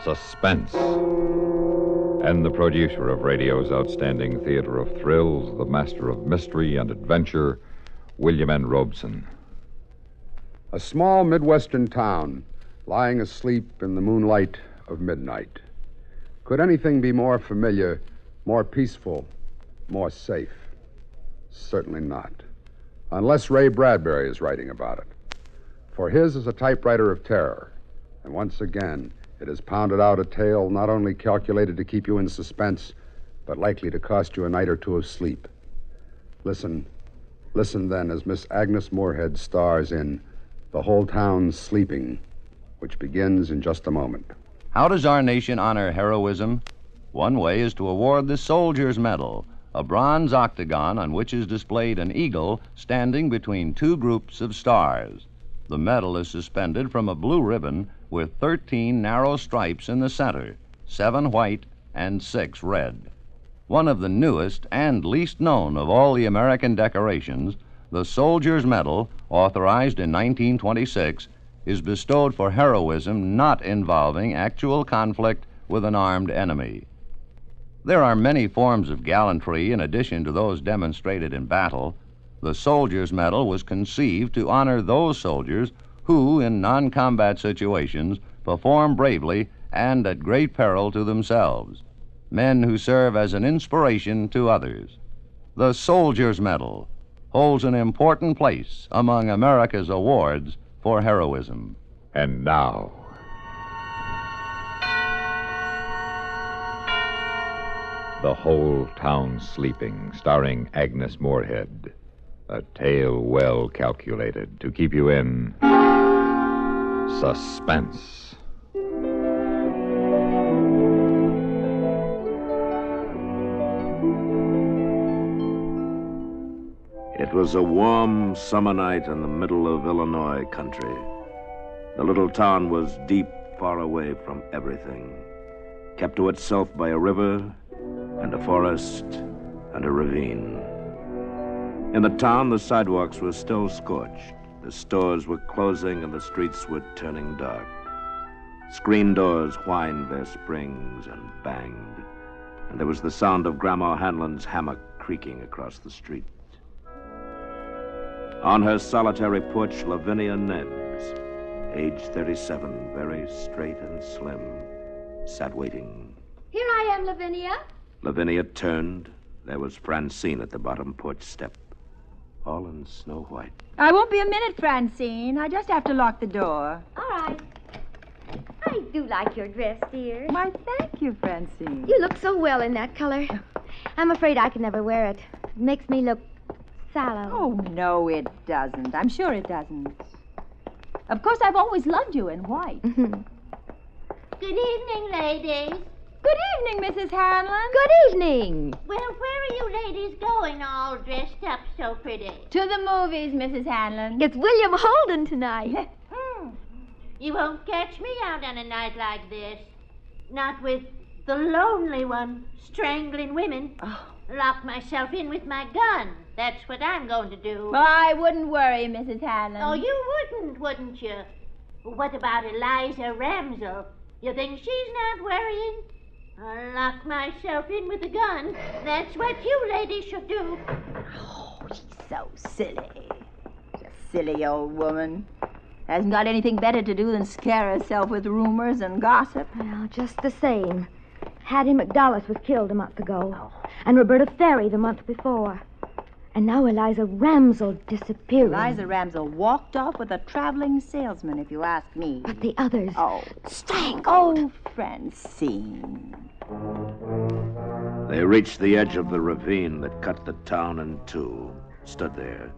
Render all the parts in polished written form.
suspense. And the producer of radio's outstanding theater of thrills, the master of mystery and adventure, William N. Robeson. A small Midwestern town lying asleep in the moonlight of midnight. Could anything be more familiar, more peaceful, more safe? Certainly not. Unless Ray Bradbury is writing about it. For his is a typewriter of terror. And once again, it has pounded out a tale not only calculated to keep you in suspense, but likely to cost you a night or two of sleep. Listen then as Miss Agnes Moorehead stars in The Whole Town's Sleeping, which begins in just a moment. How does our nation honor heroism? One way is to award the Soldier's Medal, a bronze octagon on which is displayed an eagle standing between two groups of stars. The medal is suspended from a blue ribbon with 13 narrow stripes in the center, 7 white and 6 red. One of the newest and least known of all the American decorations, the Soldier's Medal, authorized in 1926, is bestowed for heroism not involving actual conflict with an armed enemy. There are many forms of gallantry in addition to those demonstrated in battle. The Soldier's Medal was conceived to honor those soldiers who, in non-combat situations, perform bravely and at great peril to themselves. Men who serve as an inspiration to others. The Soldier's Medal holds an important place among America's awards for heroism. And now, The Whole Town Sleeping, starring Agnes Moorehead. A tale well calculated to keep you in suspense. It was a warm summer night in the middle of Illinois country. The little town was deep, far away from everything, kept to itself by a river and a forest and a ravine. In the town, the sidewalks were still scorched. The stores were closing and the streets were turning dark. Screen doors whined their springs and banged, and there was the sound of Grandma Hanlon's hammock creaking across the street. On her solitary porch, Lavinia Nebbs, age 37, very straight and slim, sat waiting. Here I am, Lavinia. Lavinia turned. There was Francine at the bottom porch step, all in snow white. I won't be a minute, Francine. I just have to lock the door. All right. I do like your dress, dear. Why, thank you, Francine. You look so well in that color. I'm afraid I can never wear it. It makes me look sallow. Oh, no, it doesn't. I'm sure it doesn't. Of course, I've always loved you in white. Good evening, ladies. Good evening, Mrs. Hanlon. Good evening. Well, where are you ladies going all dressed up so pretty? To the movies, Mrs. Hanlon. It's William Holden tonight. You won't catch me out on a night like this. Not with the lonely one strangling women. Oh. Lock myself in with my gun. That's what I'm going to do. Well, I wouldn't worry, Mrs. Hanlon. Oh, you wouldn't you? What about Eliza Ramsell? You think she's not worrying? I'll lock myself in with a gun. That's what you ladies should do. Oh, she's so silly. She's a silly old woman. Hasn't got anything better to do than scare herself with rumors and gossip. Well, just the same. Hattie McDullis was killed a month ago. And Roberta Ferry the month before. And now Eliza Ramsell disappeared. Eliza Ramsell walked off with a traveling salesman, if you ask me. But the others... Oh. Strangled. Oh, Francine. They reached the edge of the ravine that cut the town in two, stood there.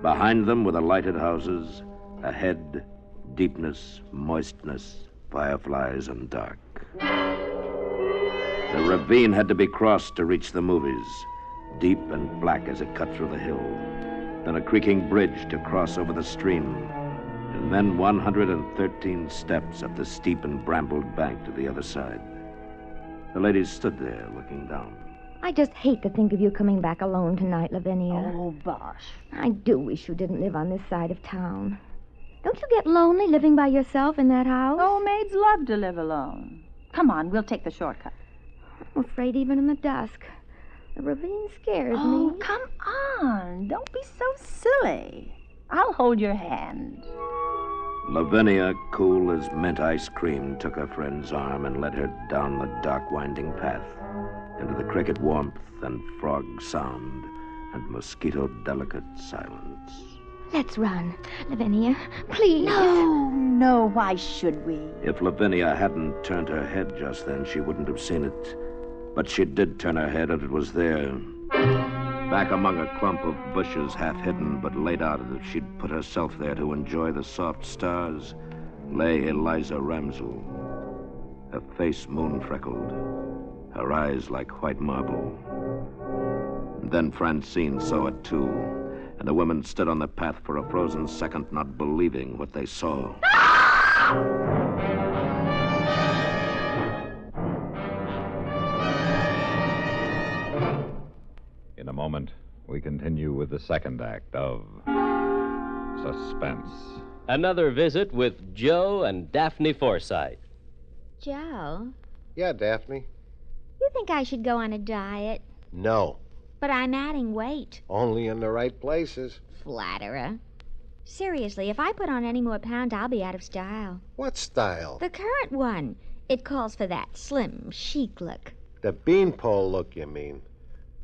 Behind them were the lighted houses. Ahead, deepness, moistness, fireflies, and dark. The ravine had to be crossed to reach the movies, deep and black as it cut through the hill. Then a creaking bridge to cross over the stream. And then 113 steps up the steep and brambled bank to the other side. The ladies stood there looking down. I just hate to think of you coming back alone tonight, Lavinia. Oh, bosh. I do wish you didn't live on this side of town. Don't you get lonely living by yourself in that house? Oh, maids love to live alone. Come on, we'll take the shortcut. I'm afraid even in the dusk. The ravine scares Oh, me. come on. Don't be so silly. I'll hold your hand. Lavinia, cool as mint ice cream, took her friend's arm and led her down the dark, winding path into the cricket warmth and frog sound and mosquito-delicate silence. Let's run. Lavinia, please. No, why should we? If Lavinia hadn't turned her head just then, she wouldn't have seen it. But she did turn her head, and it was there. Back among a clump of bushes, half hidden, but laid out as if she'd put herself there to enjoy the soft stars, lay Eliza Ramsell. Her face moon-freckled, her eyes like white marble. And then Francine saw it, too, and the women stood on the path for a frozen second, not believing what they saw. In a moment, we continue with the second act of Suspense. Another visit with Joe and Daphne Forsythe. Joe, Yeah, Daphne. you think I should go on a diet? No. But I'm adding weight. Only in the right places. Flatterer. Seriously, if I put on any more pounds, I'll be out of style. What style? The current one. It calls for that slim, chic look. The beanpole look, you mean.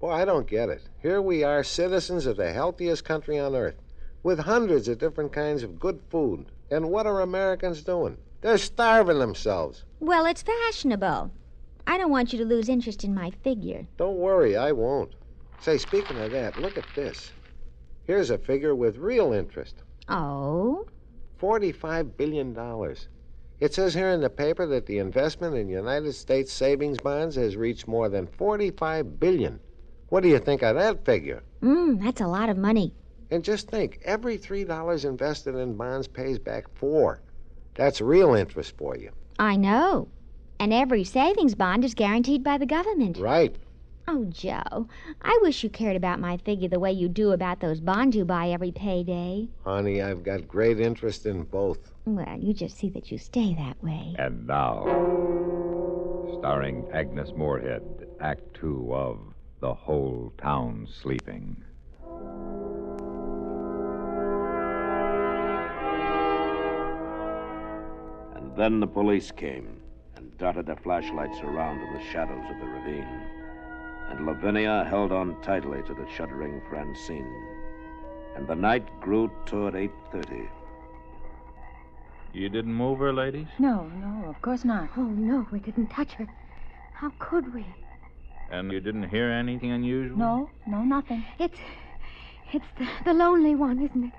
Boy, I don't get it. Here we are, citizens of the healthiest country on earth, with hundreds of different kinds of good food. And what are Americans doing? They're starving themselves. Well, it's fashionable. I don't want you to lose interest in my figure. Don't worry, I won't. Say, speaking of that, look at this. Here's a figure with real interest. Oh? $45 billion. It says here in the paper that the investment in United States savings bonds has reached more than $45 billion. What do you think of that figure? That's a lot of money. And just think, every $3 invested in bonds pays back $4. That's real interest for you. I know. And every savings bond is guaranteed by the government. Right. Oh, Joe, I wish you cared about my figure the way you do about those bonds you buy every payday. Honey, I've got great interest in both. Well, you just see that you stay that way. And now, starring Agnes Moorehead, Act 2 of The Whole Town Sleeping. And then the police came and darted their flashlights around in the shadows of the ravine. And Lavinia held on tightly to the shuddering Francine. And the night grew toward 8:30. You didn't move her, ladies? No, of course not. Oh, no, we didn't touch her. How could we? And you didn't hear anything unusual? No, nothing. It's the lonely one, isn't it?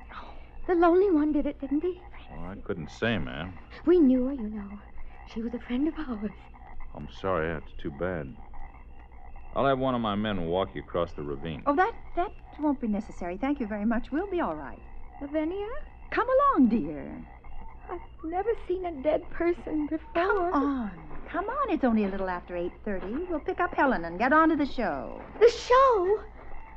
The lonely one did it, didn't he? Well, I couldn't say, ma'am. We knew her, you know. She was a friend of ours. I'm sorry, that's too bad. I'll have one of my men walk you across the ravine. Oh, that won't be necessary. Thank you very much. We'll be all right. Lavinia? Come along, dear. I've never seen a dead person before. Come on. It's only a little after 8:30. We'll pick up Helen and get on to the show. The show?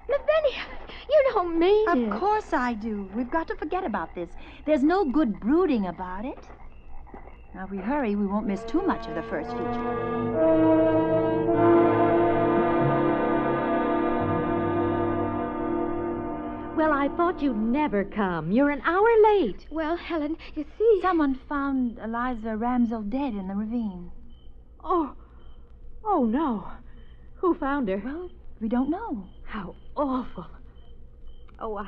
Lavinia, you don't mean it. Of course I do. We've got to forget about this. There's no good brooding about it. Now, if we hurry, we won't miss too much of the first feature. Well, I thought you'd never come. You're an hour late. Well, Helen, you see... Someone found Eliza Ramsell dead in the ravine. Oh, no. Who found her? Well, we don't know. How awful. Oh,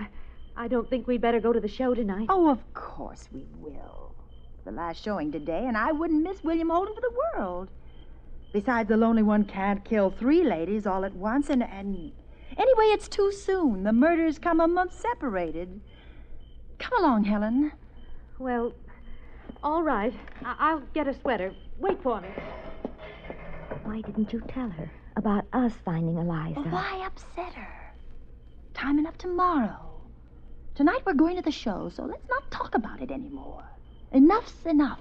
I don't think we'd better go to the show tonight. Oh, of course we will. It's the last showing today, and I wouldn't miss William Holden for the world. Besides, the lonely one can't kill 3 ladies all at once, and anyway, it's too soon. The murders come a month separated. Come along, Helen. Well, all right. I'll get a sweater. Wait for me. Why didn't you tell her about us finding Eliza? Well, why upset her? Time enough tomorrow. Tonight we're going to the show, so let's not talk about it anymore. Enough's enough.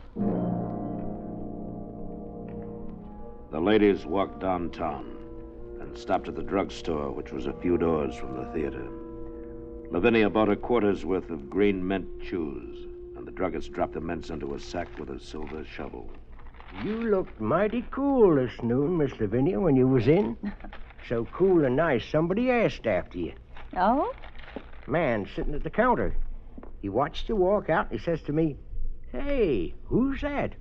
The ladies walked downtown and stopped at the drugstore, which was a few doors from the theater. Lavinia bought a quarter's worth of green mint chews, and the druggist dropped the mints into a sack with a silver shovel. You looked mighty cool this noon, Miss Lavinia, when you was in. So cool and nice, somebody asked after you. Oh? Man sitting at the counter. He watched you walk out, and he says to me, "Hey, who's that?"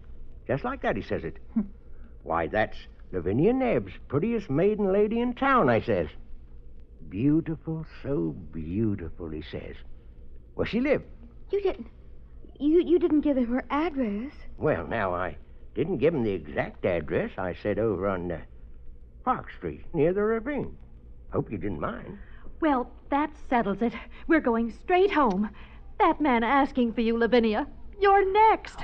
Just like that, he says it. "Why, that's Lavinia Nebbs, prettiest maiden lady in town," I says. "Beautiful, so beautiful," he says. Where she live? You didn't give him her address. Well, now, I didn't give him the exact address. I said over on Park Street, near the ravine. Hope you didn't mind. Well, that settles it. We're going straight home. That man asking for you, Lavinia. You're next.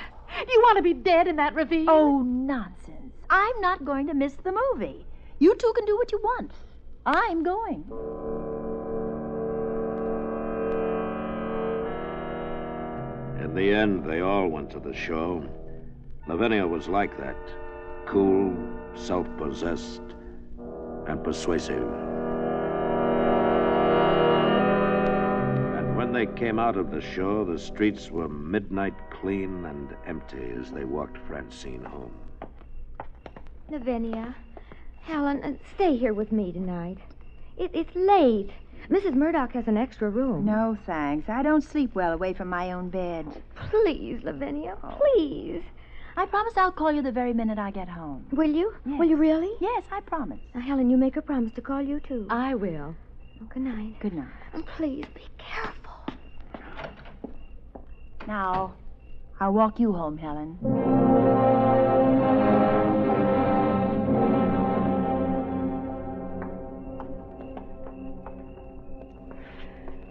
You want to be dead in that ravine? Oh, nonsense. I'm not going to miss the movie. You two can do what you want. I'm going. In the end, they all went to the show. Lavinia was like that. Cool, self-possessed, and persuasive. And when they came out of the show, the streets were midnight clean and empty as they walked Francine home. Lavinia, Helen, stay here with me tonight. It's late. Mrs. Murdoch has an extra room. No, thanks. I don't sleep well away from my own bed. Please, Lavinia, please. I promise I'll call you the very minute I get home. Will you? Yes. Will you really? Yes, I promise. Now, Helen, you make her promise to call you, too. I will. Oh, good night. Good night. And please, be careful. Now, I'll walk you home, Helen.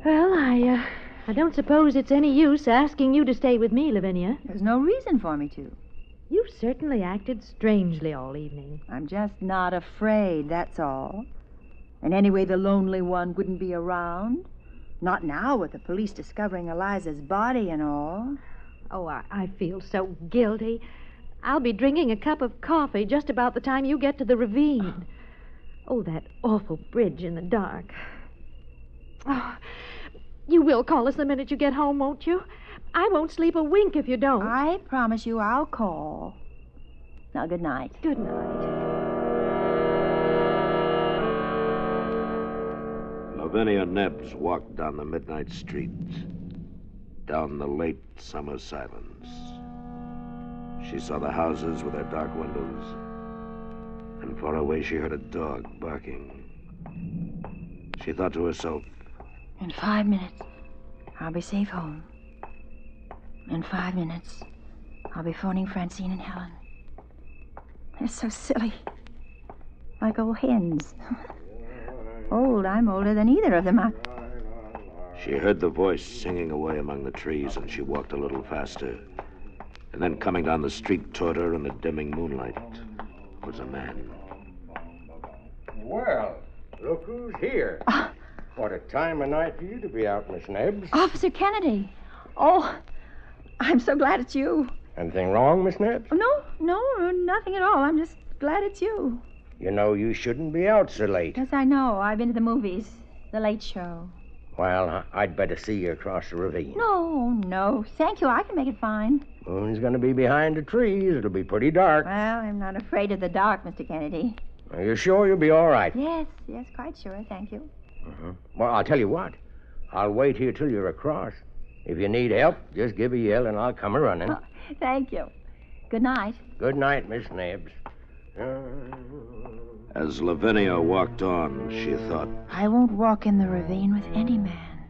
Well, I don't suppose it's any use asking you to stay with me, Lavinia. There's no reason for me to. You've certainly acted strangely all evening. I'm just not afraid, that's all. And anyway, the lonely one wouldn't be around. Not now with the police discovering Eliza's body and all. Oh, I feel so guilty. I'll be drinking a cup of coffee just about the time you get to the ravine. Oh, that awful bridge in the dark. Oh, you will call us the minute you get home, won't you? I won't sleep a wink if you don't. I promise you I'll call. Now, good night. Good night. Lavinia Nebbs walked down the midnight street, down the late summer silence. She saw the houses with their dark windows, and far away she heard a dog barking. She thought to herself, In 5 minutes, I'll be safe home. In 5 minutes, I'll be phoning Francine and Helen. They're so silly. Like old hens. Old, I'm older than either of them. She heard the voice singing away among the trees, and she walked a little faster. And then coming down the street toward her in the dimming moonlight was a man. Well, look who's here. What a time of night for you to be out, Miss Nebbs. Officer Kennedy. Oh, I'm so glad it's you. Anything wrong, Miss Nebbs? No, nothing at all. I'm just glad it's you. You know you shouldn't be out so late. Yes, I know. I've been to the movies. The Late Show. Well, I'd better see you across the ravine. No. Thank you. I can make it fine. Moon's going to be behind the trees. It'll be pretty dark. Well, I'm not afraid of the dark, Mr. Kennedy. Are you sure you'll be all right? Yes, quite sure. Thank you. Well, I'll tell you what. I'll wait here till you're across. If you need help, just give a yell and I'll come a-running. Oh, thank you. Good night. Good night, Miss Nebbs. As Lavinia walked on, she thought, I won't walk in the ravine with any man.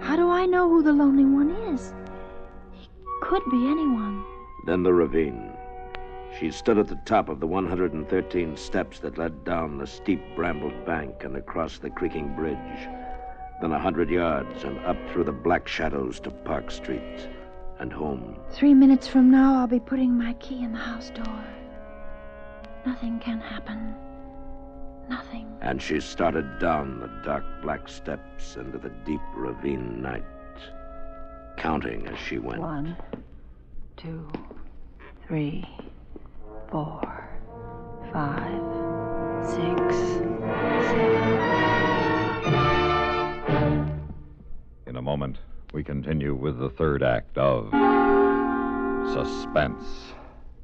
How do I know who the lonely one is? He could be anyone. Then the ravine. She stood at the top of the 113 steps that led down the steep brambled bank and across the creaking bridge. Then 100 yards and up through the black shadows to Park Street and home. 3 minutes from now, I'll be putting my key in the house door. Nothing can happen. Nothing. And she started down the dark black steps into the deep ravine night, counting as she went. 1, 2, 3, 4, 5, 6, 7. In a moment, we continue with the third act of Suspense.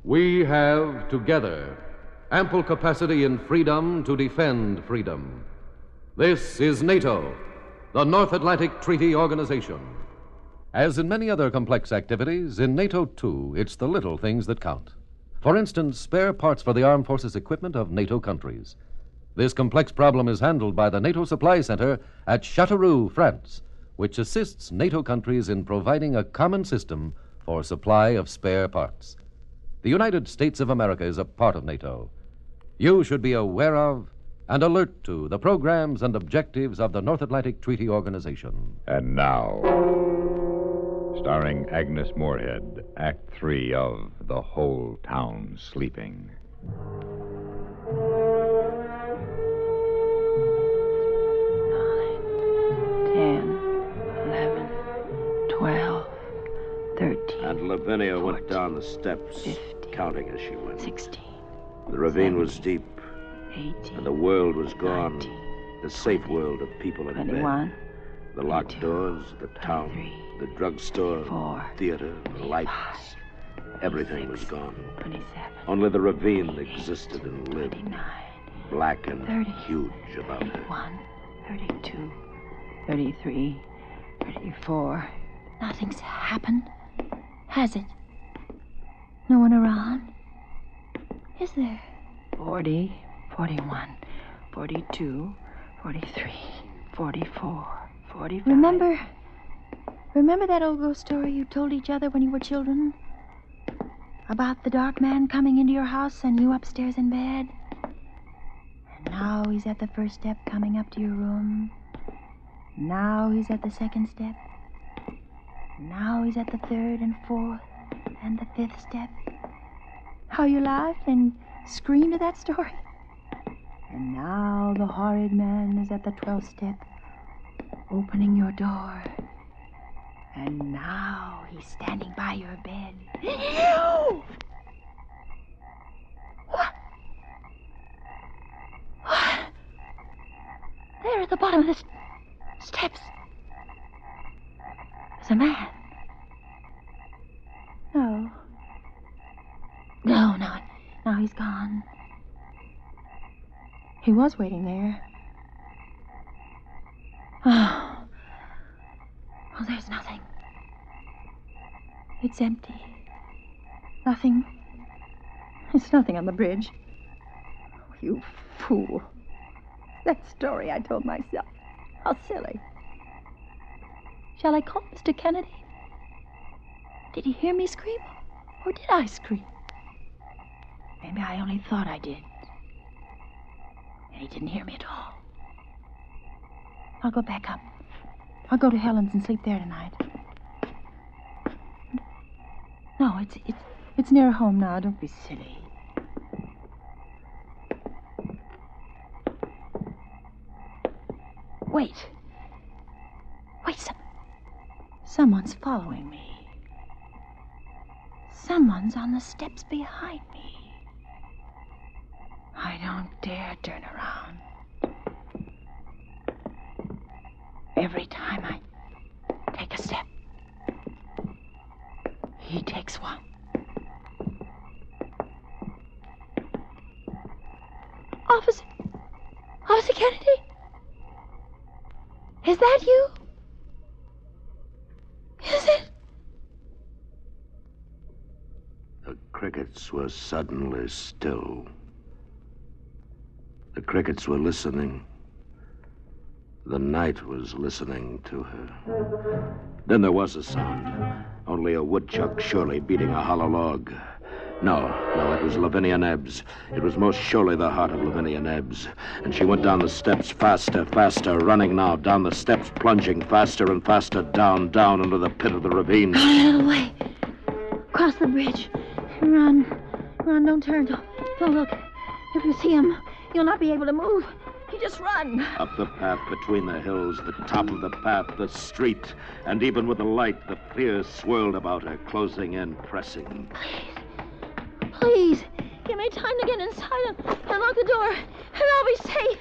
We have, together, ample capacity and freedom to defend freedom. This is NATO, the North Atlantic Treaty Organization. As in many other complex activities, in NATO, too, it's the little things that count. For instance, spare parts for the armed forces equipment of NATO countries. This complex problem is handled by the NATO Supply Center at Châteauroux, France, which assists NATO countries in providing a common system for supply of spare parts. The United States of America is a part of NATO. You should be aware of and alert to the programs and objectives of the North Atlantic Treaty Organization. And now, starring Agnes Moorehead, Act 3 of The Whole Town Sleeping. 10, 11, 12, 13. And Lavinia 14, went down the steps, 15, counting as she went. 16. The ravine 17, was deep, 18. and the world was gone. 19, The safe world of people in 21. bed. The locked 22, doors, the town, 23, the drugstore, 24, theater, the 25, lights. Everything 26, was gone. 27. Only the ravine 28, existed and lived, 29, black and 30, huge about her. 31, 32, 33, 34. Nothing's happened, has it? No one around? Is there? 40, 41, 42, 43, 44, 45. Remember that old ghost story you told each other when you were children? About the dark man coming into your house and you upstairs in bed? And now he's at the first step coming up to your room. Now he's at the second step. Now he's at the third and fourth and the fifth step. How you laughed and screamed at that story. And now the horrid man is at the 12th step, opening your door. And now he's standing by your bed. What? What? There at the bottom of the steps. There's a man. No. No, now he's gone. He was waiting there. Oh, there's nothing. It's empty. Nothing. There's nothing on the bridge. Oh, you fool. That story I told myself. How silly. Shall I call Mr. Kennedy? Did he hear me scream? Or did I scream? Maybe I only thought I did. And he didn't hear me at all. I'll go back up. I'll go to Helen's and sleep there tonight. No, it's near home now. Don't be silly. Wait. Someone's following me. Someone's on the steps behind me. I don't dare turn around. Every time I take a step, he takes one. Officer Kennedy? Is that you? Is it? The crickets were suddenly still. The crickets were listening. The night was listening to her. Then there was a sound. Only a woodchuck surely beating a hollow log. No, it was Lavinia Nebbs. It was most surely the heart of Lavinia Nebbs. And she went down the steps faster, running now down the steps, plunging faster and faster down into the pit of the ravine. Run out of the way. Cross the bridge. Run, don't turn. Don't look. If you see him, you'll not be able to move. You just run. Up the path between the hills, the top of the path, the street. And even with the light, the fear swirled about her, closing in, pressing. Please, give me time to get inside and lock the door, and I'll be safe.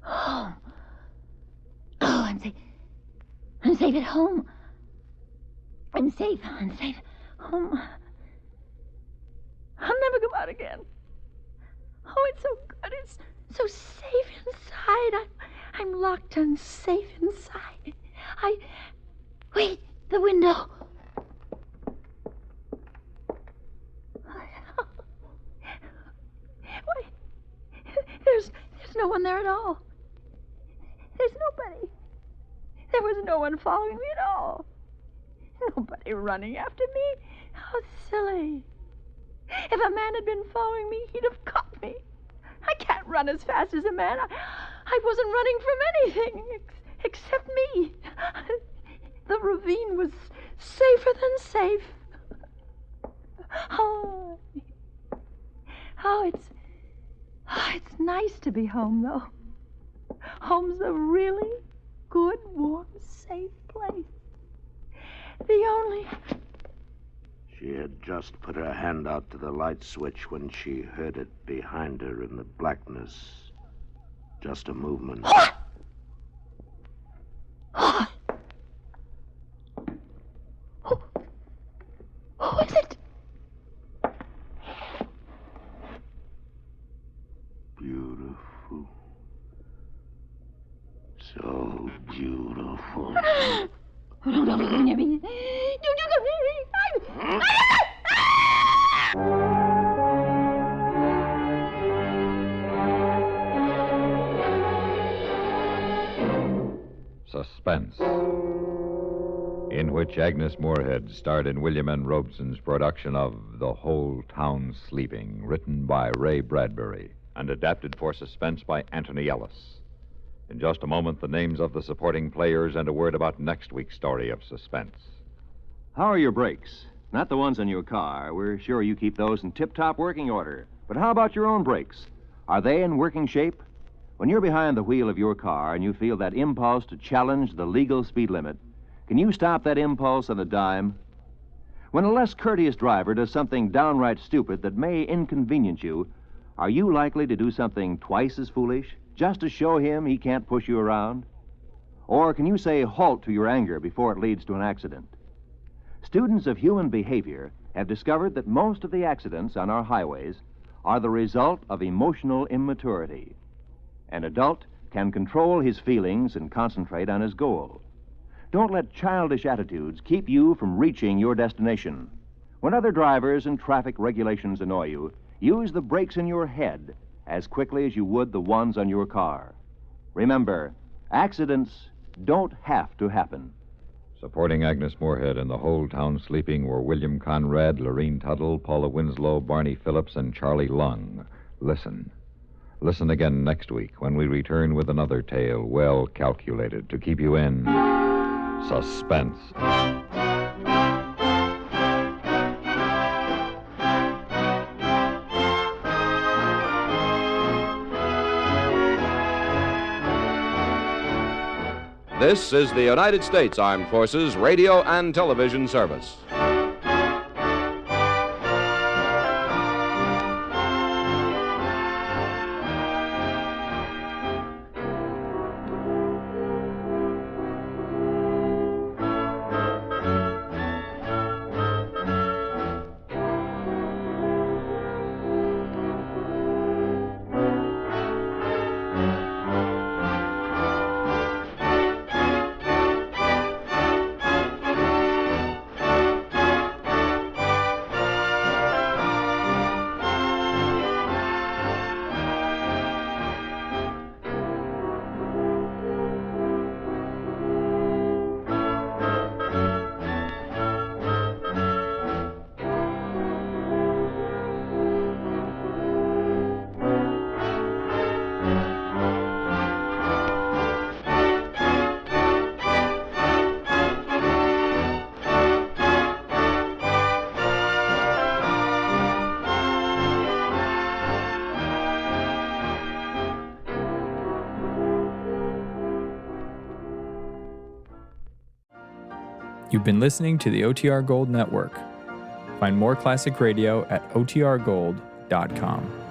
Home. Oh, I'm safe at home. I'm safe. I'm safe. Home. I'll never go out again. Oh, it's so good. It's so safe inside. I'm locked and safe inside. Wait, the window. Wait, there's no one there at all. There's nobody. There was no one following me at all. Nobody running after me. How silly. If a man had been following me, he'd have caught me. I can't run as fast as a man. I wasn't running from anything except me. The ravine was safer than safe. It's nice to be home, though. Home's a really good, warm, safe place. The only... She had just put her hand out to the light switch when she heard it behind her in the blackness. Just a movement. Who is it? Beautiful. So beautiful. Suspense, in which Agnes Moorehead starred in William N. Robeson's production of The Whole Town Sleeping, written by Ray Bradbury and adapted for suspense by Anthony Ellis. In just a moment, the names of the supporting players and a word about next week's story of suspense. How are your brakes? Not the ones on your car. We're sure you keep those in tip-top working order. But how about your own brakes? Are they in working shape? When you're behind the wheel of your car and you feel that impulse to challenge the legal speed limit, can you stop that impulse on a dime? When a less courteous driver does something downright stupid that may inconvenience you, are you likely to do something twice as foolish, just to show him he can't push you around? Or can you say halt to your anger before it leads to an accident? Students of human behavior have discovered that most of the accidents on our highways are the result of emotional immaturity. An adult can control his feelings and concentrate on his goal. Don't let childish attitudes keep you from reaching your destination. When other drivers and traffic regulations annoy you, use the brakes in your head as quickly as you would the ones on your car. Remember, accidents don't have to happen. Supporting Agnes Moorehead in The Whole Town Sleeping were William Conrad, Lorene Tuttle, Paula Winslow, Barney Phillips, and Charlie Lung. Listen. Listen again next week when we return with another tale well calculated to keep you in suspense. This is the United States Armed Forces Radio and Television Service. You've been listening to the OTR Gold Network. Find more classic radio at otrgold.com.